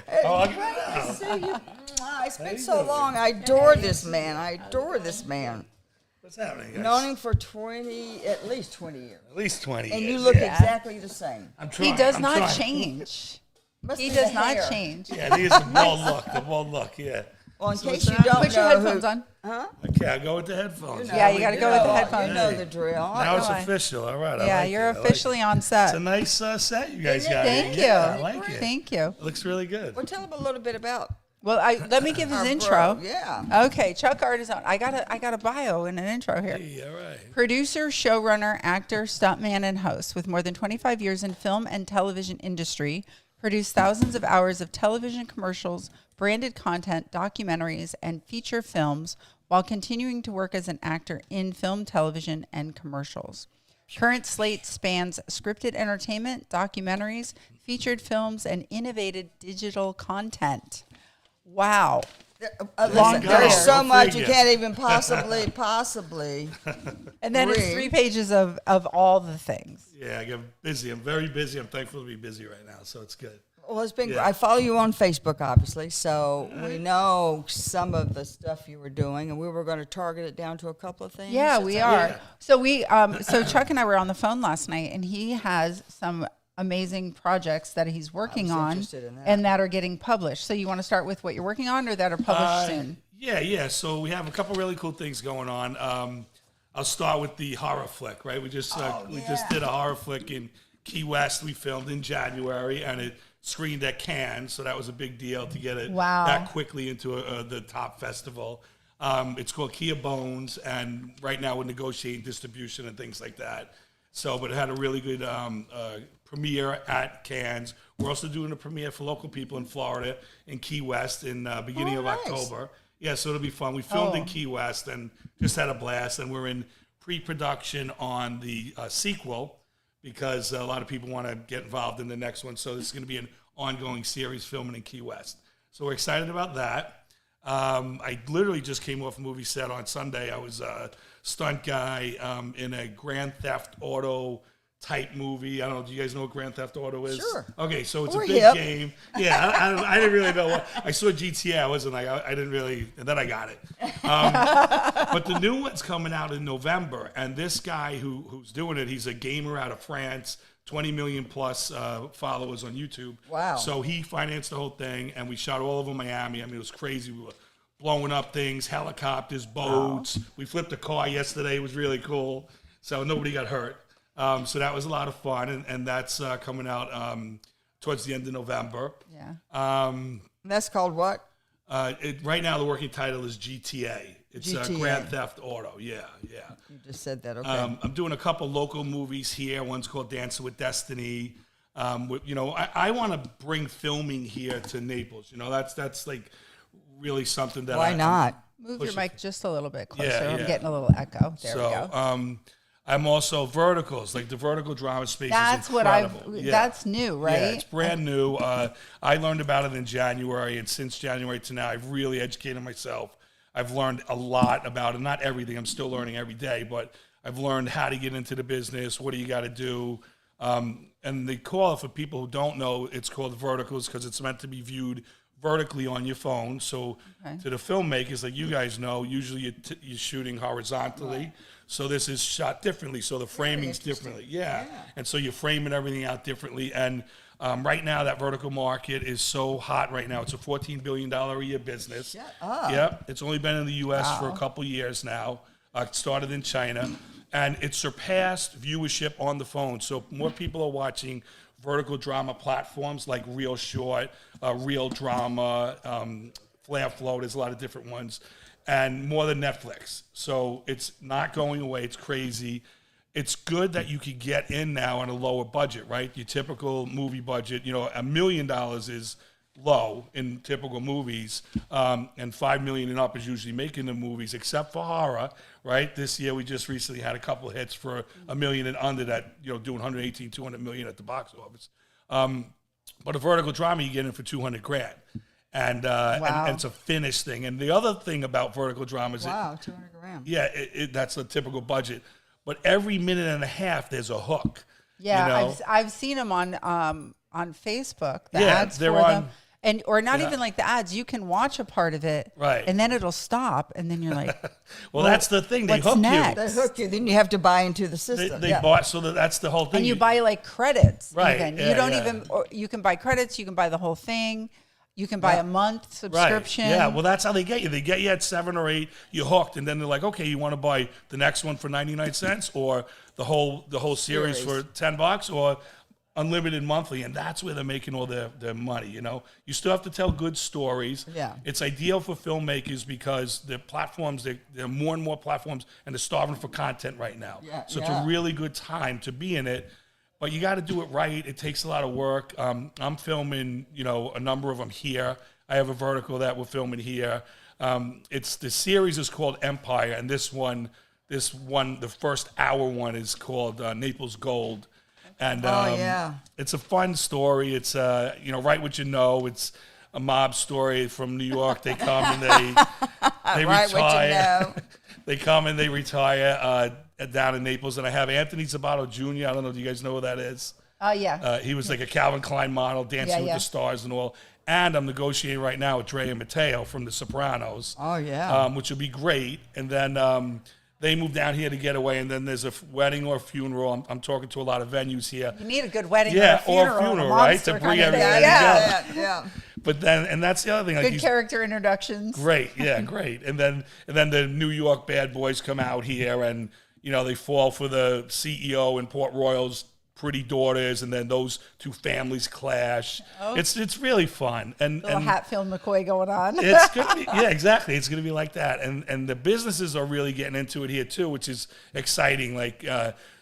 I see you. It's been so long. I adore this man. What's happening, guys? Known him for at least 20 years. At least 20 And years. you look exactly the same. I'm trying. He does I'm not trying. change. Must He be does the not hair. change. Yeah, he is the bald look, yeah. Well, in So case what's you that? don't Put your know headphones who, on. Huh? Okay, I'll go with the headphones. Yeah, you got to go with the headphones. You know the drill. Now it's know I- official. All right. Yeah, I like you're it. I like officially it. on set. It's a nice set you guys Isn't it? got Thank here. you. Yeah, I like it. Thank you. It looks really good. Well, tell him a little bit about Well, let me give his our intro. bro. Yeah. Okay, Chuck Artisan. I got a bio and an intro here. Hey, all right. Producer, showrunner, actor, stuntman, and host with more than 25 years in film and television industry, produced thousands of hours of television commercials, branded content, documentaries, and feature films while continuing to work as an actor in film, television, and commercials. Current slate spans scripted entertainment, documentaries, featured films, and innovative digital content. Wow. Listen, go. there's so Go much you figure. can't even possibly. And then it's Read. 3 pages of all the things. Yeah, I get busy. I'm very busy. I'm thankful to be busy right now, so it's good. Well, it's been. Yeah. I follow you on Facebook, obviously, so we know some of the stuff you were doing, and we were going to target it down to a couple of things. Yeah, Is we that- are. Yeah. So Chuck and I were on the phone last night, and he has some amazing projects that he's working on interested in that. and that are getting published. So you want to start with what you're working on or that are published soon? Yeah. So we have a couple really cool things going on. I'll start with the horror flick, right? We just did a horror flick in Key West. We filmed in January, and it screened at Cannes, so that was a big deal to get it Wow. that quickly into the top festival. It's called Kia Bones, and right now we're negotiating distribution and things like that. So, but it had a really good premiere at Cannes. We're also doing a premiere for local people in Florida in Key West in beginning of nice. October. Yeah, so it'll be fun. We filmed in Key West and just had a blast, and we're in pre-production on the sequel because a lot of people want to get involved in the next one. So this is going to be an ongoing series filming in Key West. So we're excited about that. I literally just came off a movie set on Sunday. I was a stunt guy in a Grand Theft Auto type movie. I don't know. Do you guys know what Grand Theft Auto is? Sure. Okay, so it's We're a big hip. game. Yeah, I didn't really know what. I saw GTA. I wasn't like, I didn't really, and then I got it. But the new one's coming out in November, and this guy who's doing it, he's a gamer out of France, 20 million plus followers on YouTube. Wow. So he financed the whole thing, and we shot all over Miami. I mean, it was crazy. We were blowing up things, helicopters, boats. Wow. We flipped a car yesterday. It was really cool. So nobody got hurt. So that was a lot of fun, and that's coming out towards the end of November. Yeah. That's called what? Right now, the working title is GTA. It's GTA. Grand Theft Auto. Yeah. You just said that. Okay. I'm doing a couple local movies here. One's called Dancing with Destiny. I want to bring filming here to Naples. That's like really something that Why not? Move your mic just a little bit closer. Yeah. I'm getting a little echo. There we go. I'm also verticals, like the vertical drama space That's is what incredible. that's new, right? Yeah, it's brand new. I learned about it in January, and since January to now, I've really educated myself. I've learned a lot about it. Not everything. I'm still learning every day, but I've learned how to get into the business. What do you got to do? And they call it, for people who don't know, it's called verticals because it's meant to be viewed vertically on your phone. So to the filmmakers, like you guys know, usually you're shooting horizontally. Right. So this is shot differently. So the framing's differently. Yeah. And so you're framing everything out differently. And right now, that vertical market is so hot right now. It's a $14 billion a year business. Shut up. Yep. It's only been in the U.S. for a couple years now. It started in China. And it surpassed viewership on the phone. So more people are watching vertical drama platforms like Real Short, Real Drama, Flare Flow. There's a lot of different ones. And more than Netflix. So it's not going away. It's crazy. It's good that you could get in now on a lower budget, right? Your typical movie budget, $1 million is low in typical movies, and $5 million and up is usually making the movies, except for horror, right? This year we just recently had a couple of hits for $1 million and under that, doing 118, 200 million at the box office. But a vertical drama, you get in for $200,000. And it's a finished thing. And the other thing about vertical drama is $200,000. Yeah, that's a typical budget. But every minute and a half, there's a hook. Yeah, I've seen them on Facebook. The ads for them, And or not Yeah. even like the ads. You can watch a part of it, Right. and then it'll stop, and then you're like, Well, that's the thing. They what's hook next? They hook you, then you have to buy into the you. system. They bought, so that's the whole thing. and you buy like credits. Right, Even yeah, you don't yeah. even. Or you can buy credits. You can buy the whole thing. You can buy a month subscription. Right. Yeah, well, that's how they get you. They get you at 7 or 8, you're hooked, and then they're like, okay, you want to buy the next one for 99 cents, or the whole series for $10, or unlimited monthly, and that's where they're making all their money. You know, you still have to tell good stories. Yeah. It's ideal for filmmakers because the platforms, there are more and more platforms, and they're starving for content right now. Yeah, so it's yeah. a really good time to be in it. But you got to do it right. It takes a lot of work. I'm filming, a number of them here. I have a vertical that we're filming here. It's the series is called Empire, and this one, the first hour one is called Naples Gold. And yeah. it's a fun story. It's write what you know. It's a mob story from New York. They come and they Write what you retire. know. They come and they retire down in Naples. And I have Anthony Sabato Jr. I don't know. Do you guys know who that is? Oh yeah. He was like a Calvin Klein model, Dancing with the Stars and all. And I'm negotiating right now with Dre and Matteo from The Sopranos. Oh, yeah. Which will be great. And then they move down here to get away. And then there's a wedding or funeral. I'm talking to a lot of venues here. You need a good wedding Yeah, or a funeral, a right? monster To bring kind of thing. everybody Yeah. together. Yeah. But then, and that's the other thing. Like Good these- character introductions. Great, yeah, great. And then the New York bad boys come out here, and they fall for the CEO and Port Royal's pretty daughters, and then those two families clash. Oh. It's really fun, and Little Hatfield McCoy going on. it's gonna be, yeah, exactly. It's gonna be like that, and the businesses are really getting into it here too, which is exciting. Like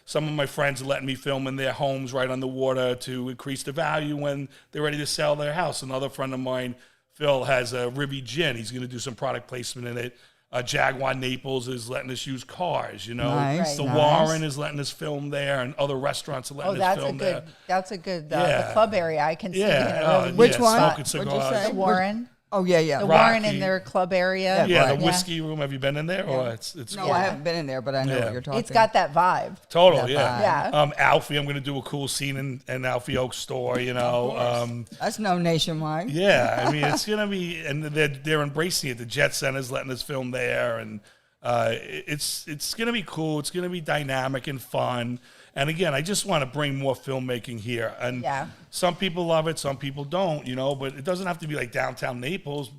some of my friends are letting me film in their homes right on the water to increase the value when they're ready to sell their house. Another friend of mine, Phil, has a Ribby Gin. He's gonna do some product placement in it. Jaguar Naples is letting us use cars, Nice, The nice. Warren is letting us film there, and other restaurants are letting us film there. That's a good Yeah. the club area. I can see Yeah, really Which yeah, one? smoking What'd you cigars. say? the Warren. Oh, yeah. The Rocky. Warren in their club area. Yeah, right. the whiskey room. Have you been in there? Or it's No, great. I haven't been in there, but I know Yeah. what you're talking It's got that vibe. Total, That yeah. vibe. Yeah. Alfie, I'm going to do a cool scene in Alfie Oak's store, That's no nationwide. Yeah, I mean, it's going to be, and they're embracing it. The Jet Center's letting us film there, and it's going to be cool. It's going to be dynamic and fun. And again, I just want to bring more filmmaking here. And Yeah. some people love it, some people don't, but it doesn't have to be like downtown Naples.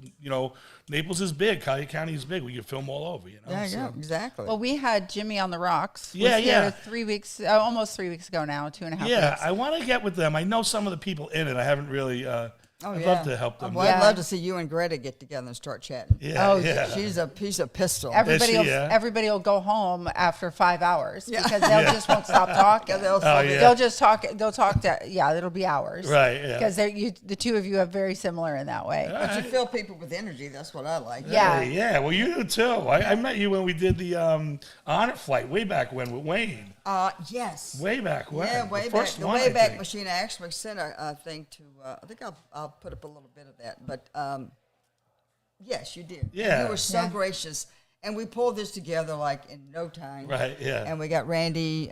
Naples is big. Collier County is big. We can film all over, Yeah, so. exactly. Well, we had Jimmy on the Rocks. Was Yeah, here yeah. 3 weeks, almost 3 weeks ago now, 2.5 Yeah, weeks. I want to get with them. I know some of the people in it. I haven't really. I'd love to help them. Well, Yeah. I'd love to see you and Greta get together and start chatting. Yeah, Oh, yeah. She's a piece of pistol. Everybody, Is she, yeah? everybody will go home after 5 hours Yeah. because they'll just won't stop talking. Yeah, they'll Oh, yeah. They'll just talk. They'll talk to it'll be hours. Right, yeah. Because the two of you are very similar in that way. But you fill people with energy. That's what I like. Yeah. Hey, yeah. Well, you do too. I met you when we did the Honor Flight way back when with Wayne. Yes. Way back when. Yeah, The way back. first The one, I Wayback think. Machine. I actually sent a thing to. I think I'll put up a little bit of that. But yes, you did. Yeah. You were so Yeah. gracious, and we pulled this together like in no time. Right. Yeah. And we got Randy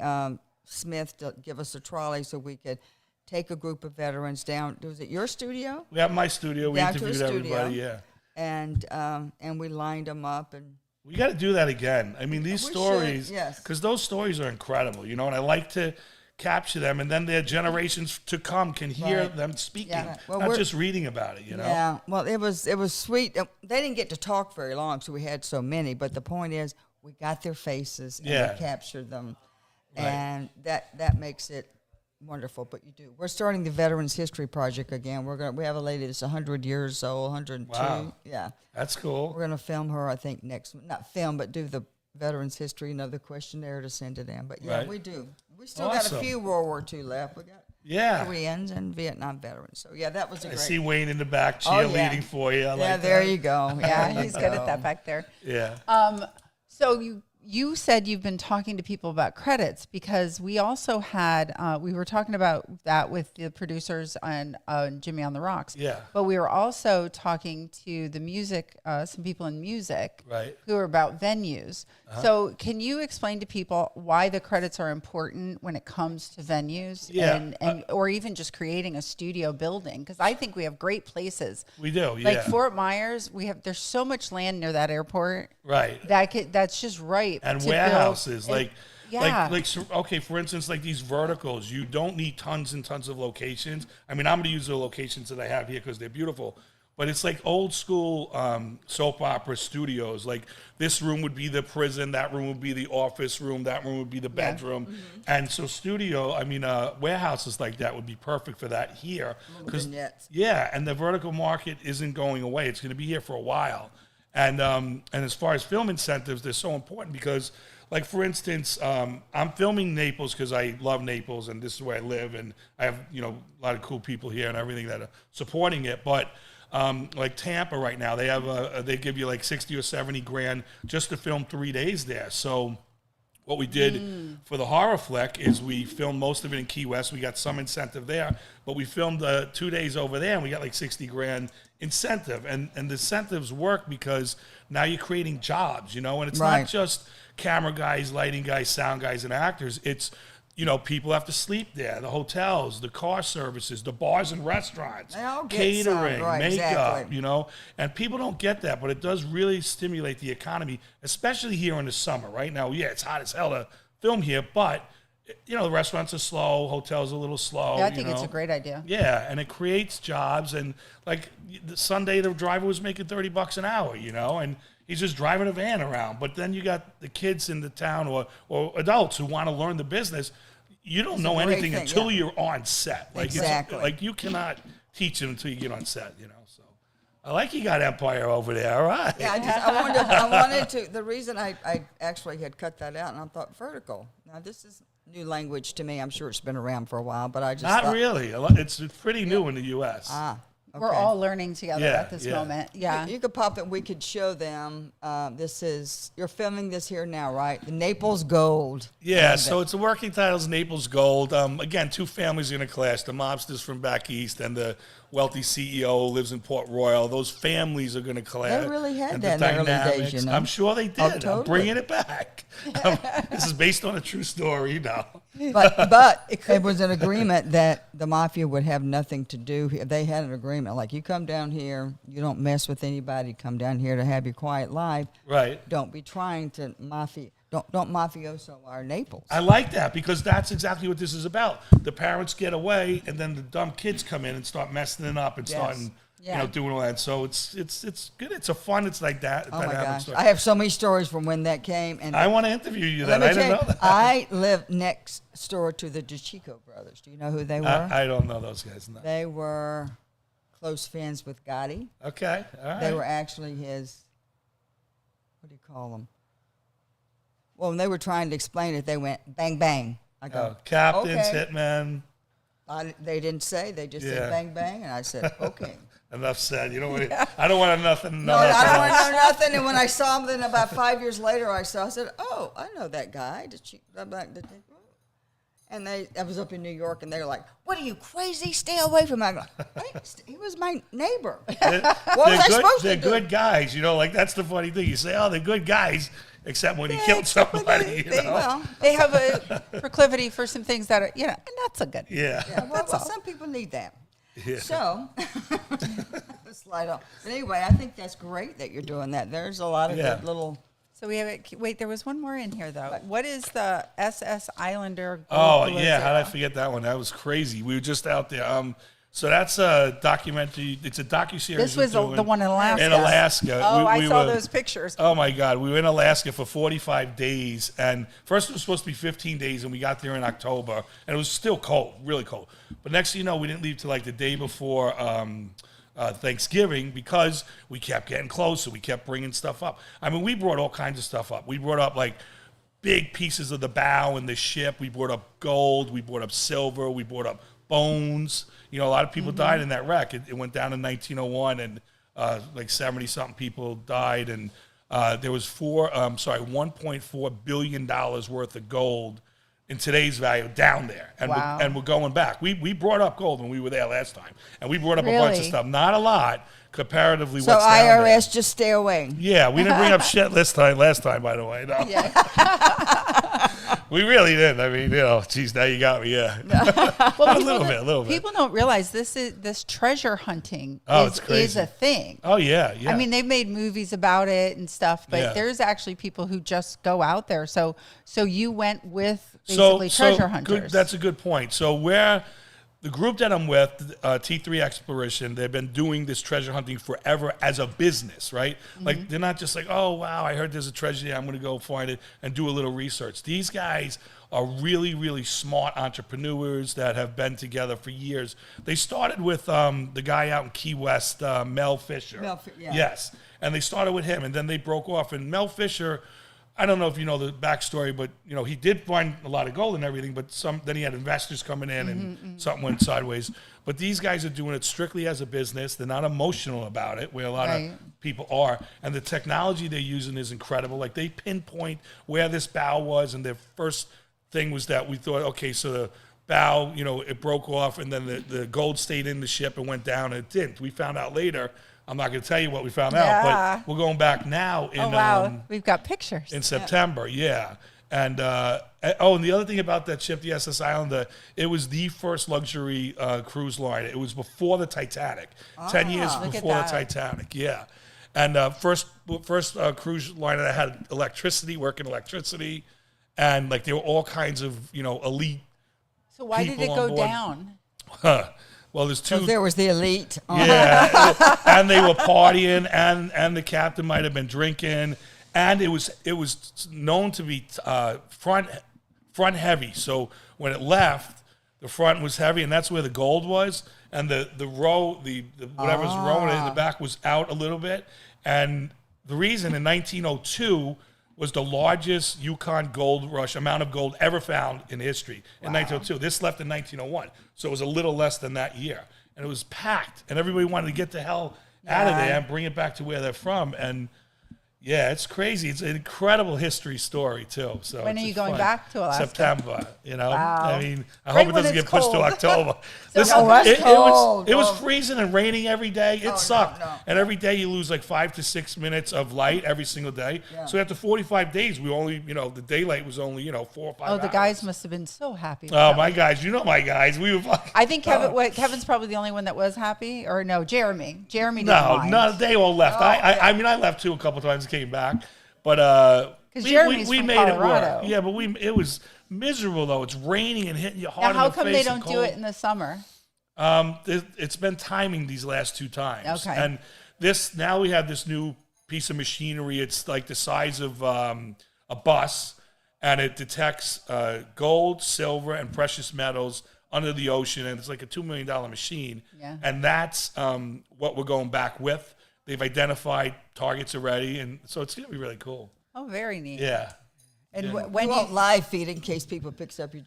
Smith to give us a trolley so we could take a group of veterans down. Was it your studio? We have my studio. We Down to a interviewed studio. everybody. Yeah. And we lined them up and. We got to do that again. I mean, these We should, stories, yes. because those stories are incredible, and I like to capture them, and then their generations to come can hear Right. them speaking, Yeah. Well, not we're- just reading about it. Yeah, well, it was sweet. They didn't get to talk very long, so we had so many. But the point is, we got their faces and Yeah. we captured them, Right. and that makes it wonderful. But you do. We're starting the Veterans History Project again. We have a lady that's 100 years old, 102. Wow. Yeah, That's cool. we're gonna film her. I think not film, but do the Veterans History, the questionnaire to send to them. But yeah, Right. we do. We still got Awesome. a few World War II left. We got Yeah. Koreans and Vietnam veterans. So yeah, that was a I great. see Wayne in the back Oh, yeah. cheerleading for you. I yeah, like there that. you go. Yeah, There you he's good at go. that back there. Yeah. So you said you've been talking to people about credits, because we also had, we were talking about that with the producers on Jimmy on the Rocks. Yeah. But we were also talking to the music, some people in music, Right. who are about venues. So can you explain to people why the credits are important when it comes to venues, Yeah. and or even just creating a studio building? Because I think we have great places. We do, yeah. Like Fort Myers, there's so much land near that airport. Right. That's just right. And to warehouses, build. okay, for instance, like these verticals, you don't need tons and tons of locations. I mean, I'm going to use the locations that I have here because they're beautiful. But it's like old school soap opera studios. Like this room would be the prison, that room would be the office room, that room would be the bedroom. And so warehouses like that would be perfect for that here. Vignettes. Yeah, and the vertical market isn't going away. It's going to be here for a while. And as far as film incentives, they're so important because, like, for instance, I'm filming Naples because I love Naples and this is where I live, and I have, a lot of cool people here and everything that are supporting it. But like Tampa right now, they give you like 60 or 70 grand just to film 3 days there. So what we did for the horror flick is we filmed most of it in Key West. We got some incentive there, but we filmed 2 days over there and we got like 60 grand incentive. And the incentives work because now you're creating jobs, and it's Right. not just camera guys, lighting guys, sound guys, and actors. It's, people have to sleep there, the hotels, the car services, the bars and restaurants, They all get catering, some, right, makeup, exactly. and people don't get that, but it does really stimulate the economy, especially here in the summer. Right now, yeah, it's hot as hell to film here, but, the restaurants are slow, hotels are a little slow. Yeah, I think it's a great idea. Yeah, and it creates jobs, and like the Sunday, the driver was making $30 an hour, and he's just driving a van around. But then you got the kids in the town or adults who want to learn the business. You don't know great anything thing, until yeah. you're on set. Like Exactly. Like you cannot teach them until you get on set. So I like you got Empire over there. All right. Yeah, I wanted to. The reason I actually had cut that out, and I thought vertical. Now this is new language to me. I'm sure it's been around for a while, but I just Not thought, really. It's pretty new in the U.S. We're all learning together Yeah, at this yeah. moment. Yeah. You could pop it. We could show them. You're filming this here now, right? The Naples Gold. Yeah, so it's the working title's Naples Gold. Again, two families are going to clash. The mobsters from back east and the wealthy CEO who lives in Port Royal. Those families are going to clash. They really had and that the in the early days, dynamics. I'm sure they did. Oh, I'm totally. bringing it back. This is based on a true story, But it was an agreement that the mafia would have nothing to do. They had an agreement, like you come down here, you don't mess with anybody. Come down here to have your quiet life. Right. Don't be trying to don't mafioso our Naples. I like that because that's exactly what this is about. The parents get away, and then the dumb kids come in and start messing it up and Yes. starting, Yeah. doing all that. So it's good. It's a fun. It's like that. Oh my dynamic gosh, story. I have so many stories from when that came. And I want to interview you let then. me I didn't tell know you, that. I live next door to the DeChico brothers. Do you know who they were? I don't know those guys. No. They were close friends with Gotti. Okay. All right. They were actually his, what do you call them? Well, when they were trying to explain it, they went bang, bang. I go, captains, okay. hitmen. They didn't say, they just Yeah. said bang, bang. And I said, okay. Enough said. You know what? I don't want nothing. No, I don't want to know nothing. And when I saw him, then about 5 years later, I said, oh, I know that guy. And I was up in New York, and they were like, what are you, crazy? Stay away from him. I go, wait, he was my neighbor. What was I supposed to They're do? good guys. Like that's the funny thing. You say, oh, they're good guys, except when he killed somebody. Well, They have a proclivity for some things that are, and that's a good. Yeah. well, some people need that. Yeah. So, slide off. But anyway, I think that's great that you're doing that. There's a lot of good little. So we have it. Wait, there was one more in here though. What is the SS Islander? Oh Gold yeah, how did I Blizzard? forget that one? That was crazy. We were just out there. So that's a documentary. It's a docuseries. This was we're doing the one in Alaska. In Alaska. Oh, we I saw were- those pictures. Oh my God, we were in Alaska for 45 days, and first it was supposed to be 15 days, and we got there in October, and it was still cold, really cold. But next thing you know, we didn't leave till like the day before Thanksgiving because we kept getting closer. We kept bringing stuff up. I mean, we brought all kinds of stuff up. We brought up like big pieces of the bow and the ship. We brought up gold. We brought up silver. We brought up bones. A lot of people died in that wreck. It went down in 1901, and like 70-something people died. And there was $1.4 billion worth of gold in today's value down there. And, Wow. we're going back. We brought up gold when we were there last time. And we brought up a bunch of Really? stuff. Not a lot comparatively So what's down there. IRS, just stay away. Yeah, we didn't bring up shit last time, by the way. No. Yeah. We really didn't. I mean, geez, now you got me, yeah. Well, a little bit. People don't realize this treasure hunting It's is crazy. a thing. Oh, yeah. I mean, they've made movies about it and stuff, but Yeah. there's actually people who just go out there. So you went with basically treasure hunters. Good, that's a good point. So the group that I'm with, T3 Exploration, they've been doing this treasure hunting forever as a business, right? Like, they're not just like, oh, wow, I heard there's a treasure here, I'm going to go find it and do a little research. These guys are really, really smart entrepreneurs that have been together for years. They started with the guy out in Key West, Mel Fisher. Yeah. Yes. And they started with him, and then they broke off. And Mel Fisher, I don't know if you know the backstory, but he did find a lot of gold and everything. But then he had investors coming in, and something went sideways. But these guys are doing it strictly as a business. They're not emotional about it, where a lot of people are. And the technology they're using is incredible. Like, they pinpoint where this bow was, and their first thing was that we thought, okay, so the bow, it broke off, and then the gold stayed in the ship and went down, and it didn't. We found out later. I'm not going to tell you what we found out, but we're going back now in We've got pictures. in September, yeah. And and the other thing about that ship, the SS Islander, it was the first luxury cruise liner. It was before the Titanic, 10 years Look at before the that. Titanic, yeah. And first cruise liner that had working electricity, and like there were all kinds of elite. So why did it people go on board. down? Well, there's two. There was the elite. Yeah, and they were partying, and the captain might have been drinking, and it was known to be front heavy. So when it left, the front was heavy, and that's where the gold was, and the whatever's rowing it in the back was out a little bit, and the reason in 1902 was the largest Yukon gold rush amount of gold ever found in history in 1902. This left in 1901, so it was a little less than that year. And it was packed, and everybody wanted to get the hell out of there and bring it back to where they're from. And yeah, it's crazy. It's an incredible history story too. So When are it's you going fun. back to Alaska? September. Wow. I mean, I Right hope it when doesn't it's get pushed to cold. October. that's cold. It was freezing and raining every day. It sucked. no. And every day you lose like 5 to 6 minutes of light every single day. So after 45 days, we only, the daylight was only, 4 or 5 hours. Oh, the guys must have been so happy. Oh, my guys. You know my guys. We were fucking. I think Kevin's probably the only one that was happy. Or no, Jeremy. Jeremy didn't No, mind. no, they all left. I mean, I left too a couple times and came back. But Jeremy's we from made Colorado. it work. Yeah, but it was miserable though. It's raining and hitting you hard Now, how in the come face. they don't do it in the summer? It's been timing these last 2 times. Okay. And now we have this new piece of machinery. It's like the size of a bus, and it detects gold, silver, and precious metals under the ocean. And it's like a $2 million machine. Yeah. And that's what we're going back with. They've identified targets already, and so it's going to be really cool. Oh, very neat. Yeah. And We when won't live feed in case people picks up your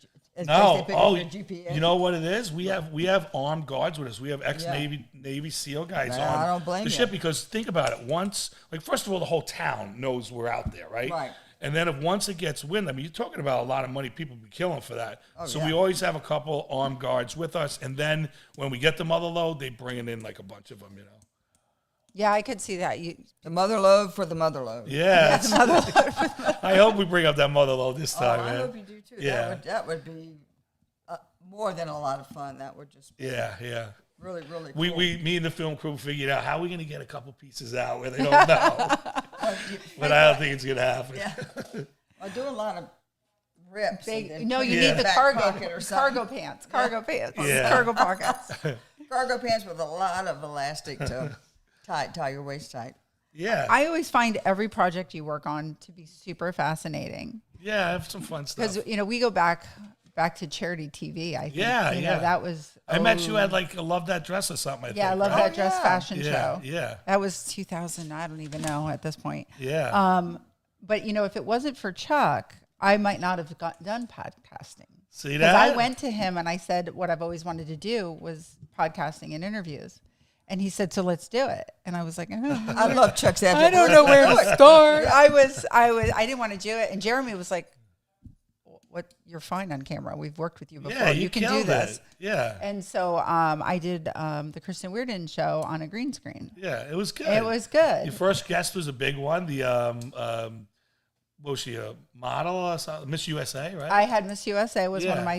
No. Oh, your GPS. you know what it is? We have armed guards with us. We have ex-Navy SEAL guys Nah, on I don't blame the you. ship because think about it. Once, first of all, the whole town knows we're out there, right? Right. And then once it gets wind, I mean, you're talking about a lot of money people be killing for that. So we yeah. always have a couple armed guards with us, and then when we get the mother load, they bring it in like a bunch of them, Yeah, I could see that. The mother load for the mother load. Yeah. I hope we bring up that mother load this time, I man. hope you do too. Yeah. That would be more than a lot of fun. That would just be Yeah. really, really cool. Me and the film crew figured out how we're going to get a couple pieces out where they don't know. But I don't think it's going to happen. Yeah. I do a lot of rips. and then No, put you it in need the the back pocket or something. cargo pants, cargo pockets. Cargo pants with a lot of elastic to tie your waist tight. Yeah. I always find every project you work on to be super fascinating Yeah, I have some fun stuff. because we go back to charity TV. I think Yeah. that was. I met you at like a Love That Dress or something. I think, I love right? that dress fashion show. Yeah. That was 2000. I don't even know at this point. Yeah. But if it wasn't for Chuck, I might not have done podcasting. See Because that? I went to him and I said what I've always wanted to do was podcasting and interviews. And he said, so let's do it. And I was like, I love Chuck's attitude. I don't know where to start. I didn't want to do it. And Jeremy was like, what? You're fine on camera. We've worked with you before. Yeah, you can do this. It. Yeah. And so I did the Kristen Weirden show on a green screen. Yeah, it was good. It was good. Your first guest was a big one. The what was she, a model or something? Miss USA, right? I had Miss USA was one of my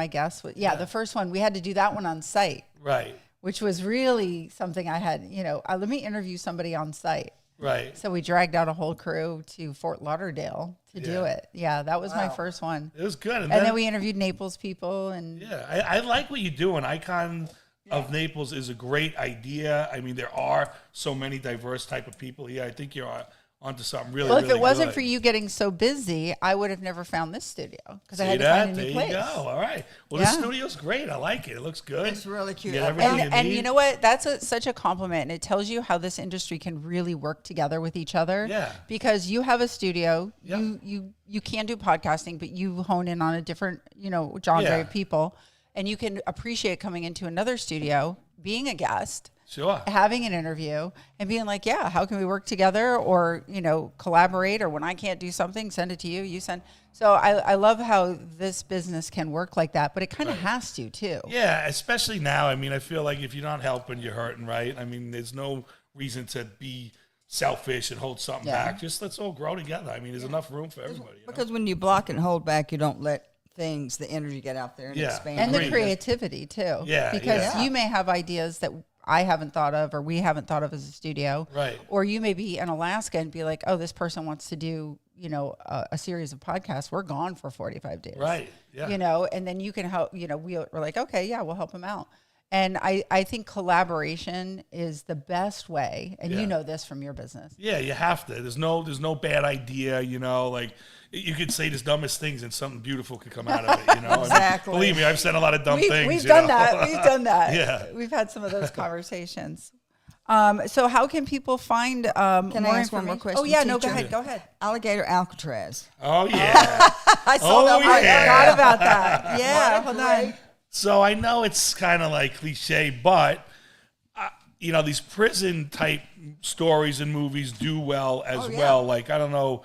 guests. The first one. We had to do that one on site. Right. Which was really something I had, let me interview somebody on site. Right. So we dragged out a whole crew to Fort Lauderdale to do it. Yeah, that was my first one. It was good. And then we interviewed Naples people. And yeah, I like what you do. An icon of Naples is a great idea. I mean, there are so many diverse type of people here. I think you're onto something really, if it wasn't for you getting so busy, I would have never found this studio because I had to find a new place. There you go. All right. Well, the studio's great. I like it. It looks good. It's really cute. And you know what? That's such a compliment. And it tells you how this industry can really work together with each other. Yeah. Because you have a studio. Yep. You can do podcasting, but you hone in on a different, genre of people. And you can appreciate coming into another studio, being a guest. Sure. Having an interview and being like, yeah, how can we work together or, collaborate, or when I can't do something, send it to you, you send. So I love how this business can work like that, but it kind of has to too. Yeah, especially now. I mean, I feel like if you're not helping, you're hurting, right? I mean, there's no reason to be selfish and hold something back. Just let's all grow together. I mean, there's enough room for everybody. Because when you block and hold back, you don't let the energy get out there and expand. And the creativity too. Yeah. Because you may have ideas that I haven't thought of or we haven't thought of as a studio. Right. Or you may be in Alaska and be like, oh, this person wants to do, a series of podcasts. We're gone for 45 days. Right. Yeah. And then you can help, we're like, okay, yeah, we'll help them out. And I think collaboration is the best way. And you know this from your business. Yeah, you have to. There's no bad idea, like you could say the dumbest things and something beautiful could come out of it, Exactly. I mean, believe me, I've said a lot of dumb things. We've done that. We've done that. Yeah. We've had some of those conversations. So how can people find Can more I ask one more information? question? Oh, yeah, no, teacher? go ahead. Alligator Alcatraz. Oh, yeah. I saw that. I forgot about that. Yeah, hold on. So I know it's kind of like cliche, but these prison type stories and movies do well as well. Like, I don't know,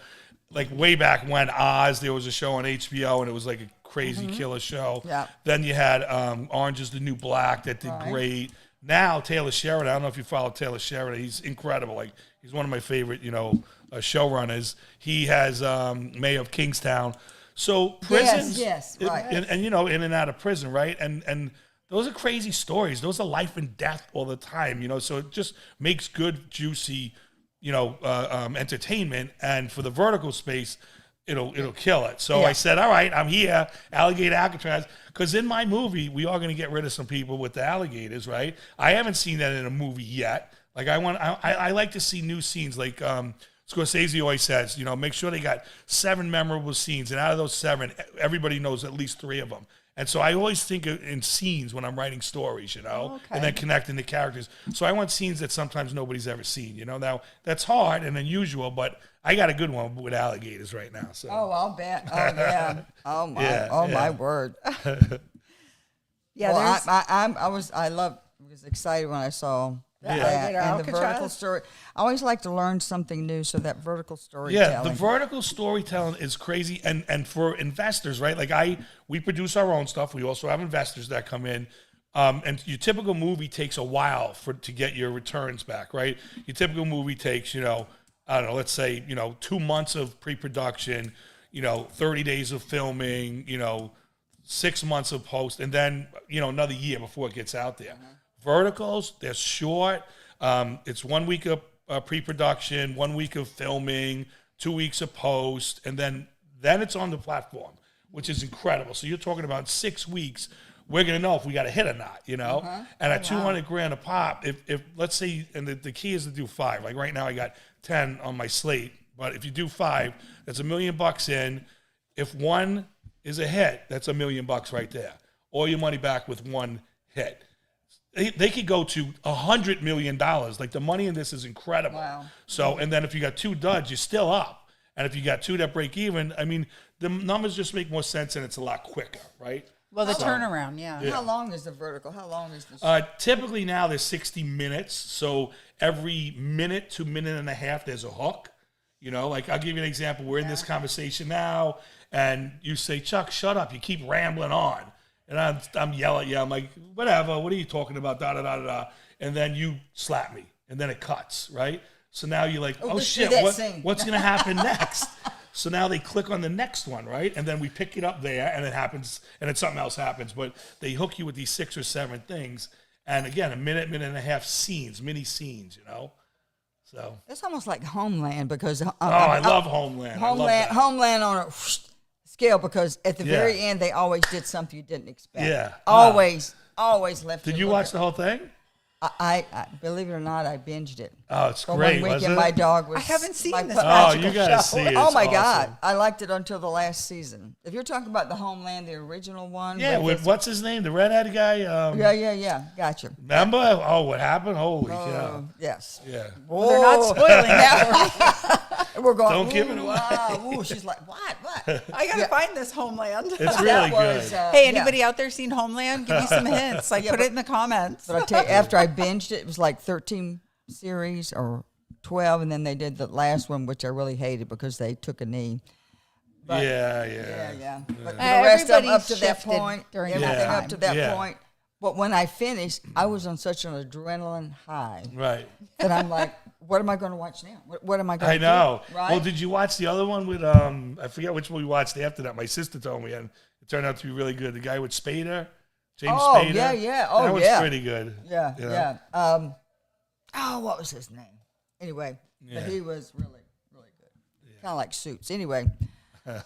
like way back when Oz, there was a show on HBO and it was like a crazy killer show. Yeah. Then you had Orange is the New Black that did great. Now Taylor Sheridan, I don't know if you follow Taylor Sheridan. He's incredible. Like, he's one of my favorite, showrunners. He has Mayor of Kingstown. So prisons, right. And in and out of prison, right? And those are crazy stories. Those are life and death all the time, So it just makes good, juicy, entertainment. And for the vertical space, it'll kill it. So I said, all right, I'm here, Alligator Alcatraz, because in my movie we are going to get rid of some people with the alligators, right? I haven't seen that in a movie yet. Like I like to see new scenes, like Scorsese always says, make sure they got 7 memorable scenes, and out of those 7, everybody knows at least 3 of them. And so I always think in scenes when I'm writing stories, and then connecting the characters. So I want scenes that sometimes nobody's ever seen, Now, that's hard and unusual, but I got a good one with alligators right now. So. Oh, I'll bet. Oh, yeah. Oh, my. My word. Yeah, I was excited when I saw that. And the vertical story. I always like to learn something new, so that vertical storytelling. Yeah, the vertical storytelling is crazy, and for investors, right? Like we produce our own stuff. We also have investors that come in, and your typical movie takes a while to get your returns back, right? Your typical movie takes, I don't know, let's say, 2 months of pre-production, 30 days of filming, 6 months of post, and then, another year before it gets out there. Verticals, they're short. It's 1 week of pre-production, 1 week of filming, 2 weeks of post, and then it's on the platform, which is incredible. So you're talking about 6 weeks. We're gonna know if we got a hit or not, And at $200,000 a pop, if let's say, and the key is to do 5. Like right now, I got 10 on my slate, but if you do 5, that's $1 million in. If 1 is a hit, that's $1 million right there. All your money back with 1 hit. They could go to $100 million. Like, the money in this is incredible. Wow. So, and then if you got 2 duds, you're still up. And if you got 2 that break even, I mean, the numbers just make more sense and it's a lot quicker, right? Well, the turnaround, yeah. How long is the vertical? How long is the? Typically now there's 60 minutes, so every minute to minute and a half there's a hook. You know, like I'll give you an example. We're in this conversation now, and you say, "Chuck, shut up! You keep rambling on," and I'm yelling at you. I'm like, "Whatever. What are you talking about?" Da da da da da. And then you slap me, and then it cuts, right? So now you're like, "Oh shit! What's gonna happen next?" So now they click on the next one, right? And then we pick it up there, and it happens, and then something else happens. But they hook you with these 6 or 7 things, and again, a minute and a half scenes, mini scenes, you know. So it's almost like Homeland because I love Homeland. Homeland on a scale because at the very end they always did something you didn't expect. Yeah, always left. Did you watch the whole thing? I believe it or not, I binged it. Oh, it's For great. One weekend, Was it? my dog was. I haven't seen this. Oh, you gotta see it. Oh It's my awesome. God, I liked it until the last season. If you're talking about the Homeland, the original one. Yeah, with what's his name, the redhead guy? Yeah. Gotcha. Remember? Oh, what happened? Holy cow! Yes. Yeah. Well, they're not spoiling that. We're going. Don't give it away. Wow. Ooh, she's like, what? I gotta find this Homeland. It's really good. Hey, anybody out there seen Homeland? Give me some hints. Like, put it in the comments. But I tell you, after I binged it, it was like 13 series or 12, and then they did the last one, which I really hated because they took a knee. But, yeah. But the rest of them up to that point, everything up to that point. But when I finished, I was on such an adrenaline high. Right. That I'm like, what am I going to watch now? What am I going to do? I know. Right? Well, did you watch the other one with, I forget which one we watched after that. My sister told me, and it turned out to be really good. The guy with Spader, James Spader. Yeah. Oh, that was pretty good. Yeah. What was his name? Anyway, but he was really, really good. Kind of like Suits. Anyway,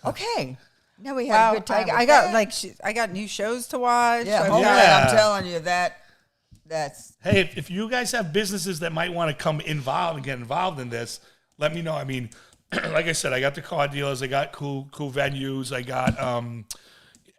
okay. Now we had a good time. I got new shows to watch. Yeah, I'm telling you that's. Hey, if you guys have businesses that might want to come involved and get involved in this, let me know. I mean, like I said, I got the car dealers, I got cool venues, I got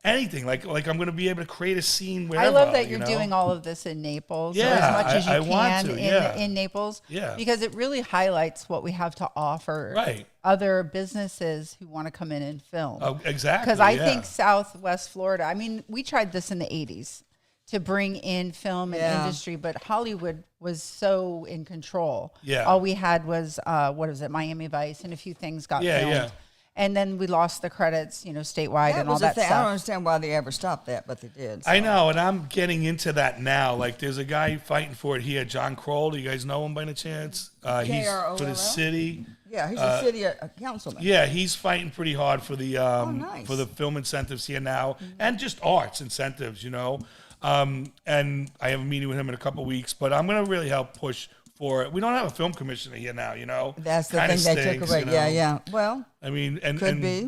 anything. Like I'm going to be able to create a scene wherever. I love that you're doing all of this in Naples, or as much as you can in Naples, because it really highlights what we have to offer other businesses who want to come in and film. Oh, exactly. Because I think Southwest Florida, I mean, we tried this in the 80s to bring in film and industry, but Hollywood was so in control. Yeah. All we had was, Miami Vice, and a few things got filmed. Yeah. And then we lost the credits, statewide and all that stuff. I don't understand why they ever stopped that, but they did. So. I know, and I'm getting into that now. Like, there's a guy fighting for it here, John Kroll. Do you guys know him by any chance? He's for the city. Yeah, he's a city councilman. Yeah, he's fighting pretty hard for the for the film incentives here now, and just arts incentives, And I have a meeting with him in a couple of weeks, but I'm going to really help push for it. We don't have a film commissioner here now, That's the thing they took away. Yeah. Well, I mean,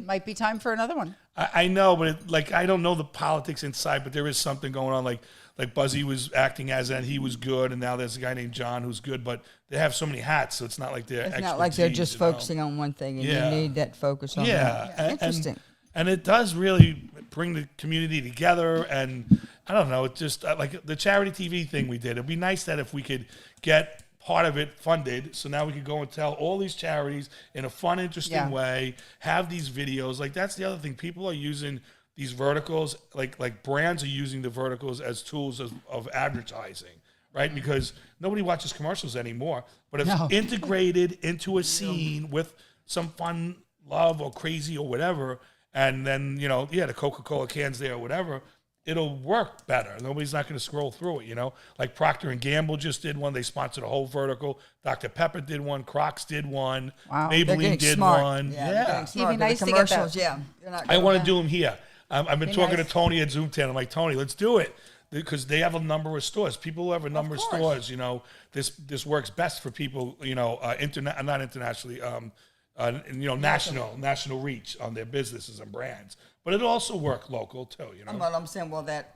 might be time for another one. I know, but I don't know the politics inside, but there is something going on. Like Buzzy was acting as, and he was good, and now there's a guy named John who's good, but they have so many hats, so it's not like they're. It's not like they're just focusing on one thing, and you need that focus on. Yeah, interesting. And it does really bring the community together, and I don't know, it's just like the charity TV thing we did. It'd be nice that if we could get part of it funded, so now we could go and tell all these charities in a fun, interesting way, have these videos. Like, that's the other thing. People are using these verticals, like brands are using the verticals as tools of advertising, right? Because nobody watches commercials anymore. But if it's integrated into a scene with some fun, love, or crazy, or whatever, and then, the Coca-Cola cans there or whatever, it'll work better. Nobody's not going to scroll through it, Like Procter & Gamble just did one. They sponsored a whole vertical. Dr. Pepper did one. Crocs did one. Wow. Maybelline did one. It'd be nice to get that. I want to do them here. I've been talking to Tony at Zoomtown. I'm like, Tony, let's do it. Because they have a number of stores. People who have a number of stores, this works best for people, not internationally, national reach on their businesses and brands. But it'll also work local too, I'm saying, that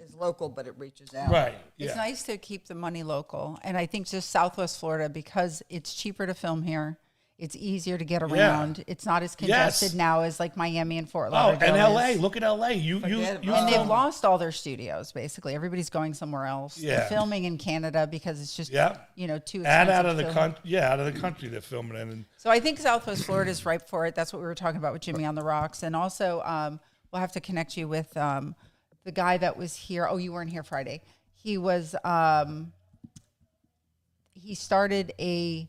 is local, but it reaches out. Right. Yeah. It's nice to keep the money local. And I think just Southwest Florida, because it's cheaper to film here, it's easier to get around. It's not as congested now as like Miami and Fort Lauderdale. And LA. Look at LA. And they've lost all their studios, basically. Everybody's going somewhere else. Yeah. They're filming in Canada because it's just too expensive. And out of the country. Out of the country they're filming in. So I think Southwest Florida is ripe for it. That's what we were talking about with Jimmy on the Rocks. And also we'll have to connect you with the the guy that was here. Oh, you weren't here Friday. He was. He started a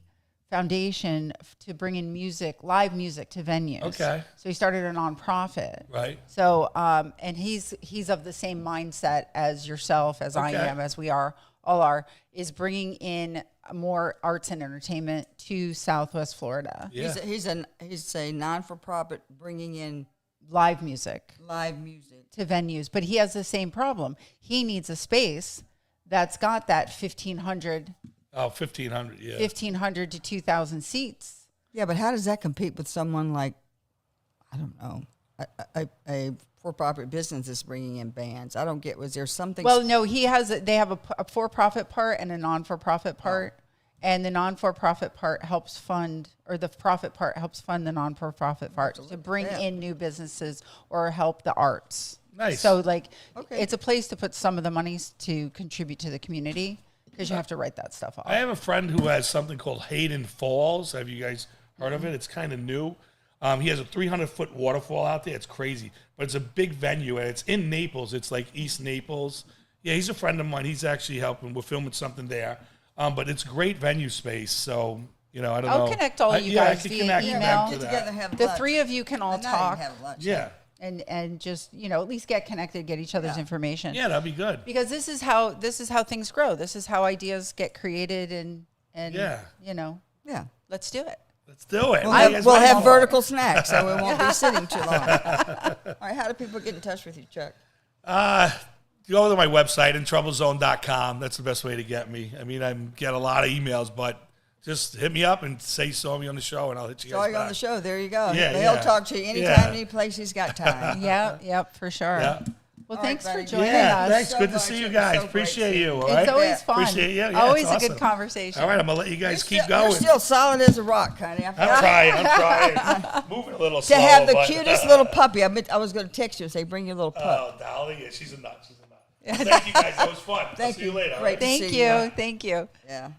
foundation to bring in live music to venues. Okay. So he started a nonprofit. Right. So, and he's of the same mindset as yourself, as I am, as we all are, is bringing in more arts and entertainment to Southwest Florida. Yeah. He's a non-for-profit bringing in live music to venues, but he has the same problem. He needs a space that's got that 1,500. Oh, 1,500, yeah. 1,500 to 2,000 seats. Yeah, but how does that compete with someone like, I don't know, a for-profit business that's bringing in bands? I don't get, was there something? Well, no, they have a for-profit part and a non-for-profit part. Oh. And the non-for-profit part helps fund, or the profit part helps fund the non-for-profit part to bring in new businesses or help the arts. Nice. So, it's a place to put some of the monies to contribute to the community. Because you have to write that stuff off. I have a friend who has something called Hayden Falls. Have you guys heard of it? It's kind of new. He has a 300-foot waterfall out there. It's crazy. But it's a big venue, and it's in Naples. It's like East Naples. Yeah, he's a friend of mine. He's actually helping. We're filming something there. But it's great venue space. So, I don't know. I'll connect all you guys via email. The three of you can all talk. Yeah. And just at least get connected, get each other's information. Yeah, that'd be good. Because this is how things grow. This is how ideas get created, and let's do it. Let's do it. We'll have vertical snacks, so we won't be sitting too long. All right, how do people get in touch with you, Chuck? Go to my website, introublezone.com. That's the best way to get me. I mean, I get a lot of emails, but just hit me up and say saw me on the show, and I'll hit you guys back. Saw you on the show. There you go. Yeah, He'll talk to you anytime, any place he's got time. Yep, for sure. Yeah. Well, all thanks right, for buddy. joining Yeah, us. thanks. Good to see you guys. Appreciate you. All right? It's always fun. Appreciate you. Yeah, always it's a good awesome. conversation. All right, I'm going to let you guys keep going. You're still solid as a rock, honey. I'm trying. Moving a little slow. To have the cutest little puppy. I was going to text you and say, bring your little pup. Oh, Dolly, yeah, she's a nut. She's a nut. Thank you guys. That was fun. Thank I'll see you later. Great to see you. Thank you. Yeah.